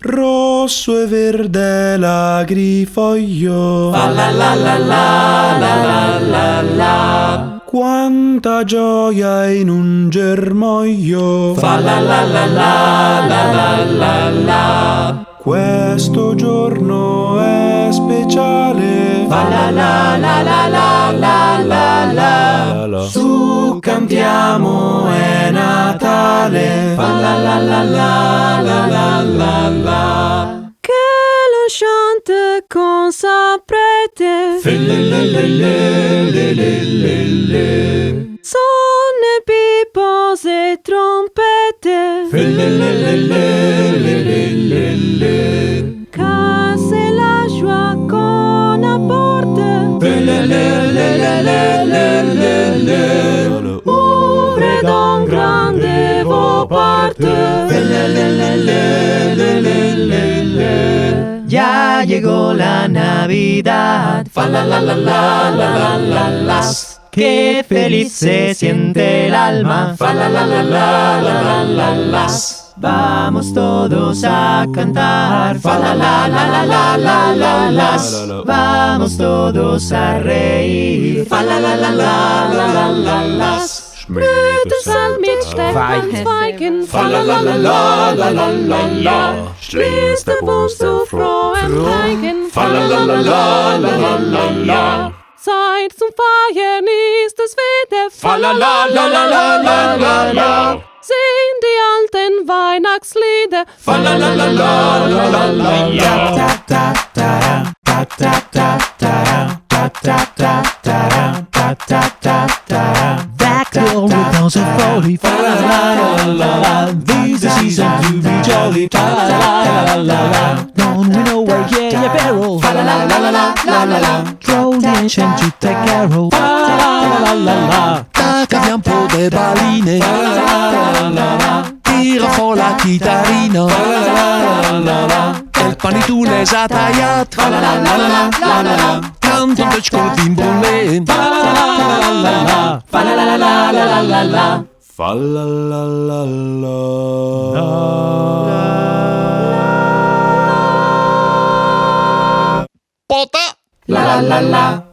rosso e verde l'agrifoglio. Fa la la la la la la la la. Quanta gioia in un germoglio. Fa la la la la la la la la. Questo giorno è speciale. Fa la la la la la la la la. Su cantiamo, è Natale. Fa la la la la la la la la. Que l'on chante con sa prête. Sonne pipos et trompettes. Casse la joie qu'on apporte. Ouvrez donc grande vos portes. Ya llegó la Navidad. Fa la la la la la la la las. Qué feliz se siente el alma. Fa la la la la la la la las. Vamos todos a cantar. Fa la la la la la la la las. Vamos todos a reír. Fa la la la la la la la las. Blütenstand mit Stefan-Zweigen. Fa la la la la la la la la. Schließt der Bund so frohem Reigen. Fa la la la la la la la la. Zeit zum Feiern ist es wieder. Fa la la la la la la la la. Sing die alten Weihnachtslieder. Fa la la la la la la la la. Back to old accounts of folly. Fa la la la la la. These the season to be jolly. Fa la la la la la. Don't we know where yeah barrel. Fa la la la la la la la. Drone and to take carol. Fa la la la la la. Tacca un po' de baline. Fa la la la la. Tira fuori la chitarrina. Fa la la la la. Il panitone s'ha tagliato. Fa la la la la la la la. Cantando col bimbolone. Fa la la la la la la. Fa la la la la la la la. Fa la la la la. Pota. La la la la.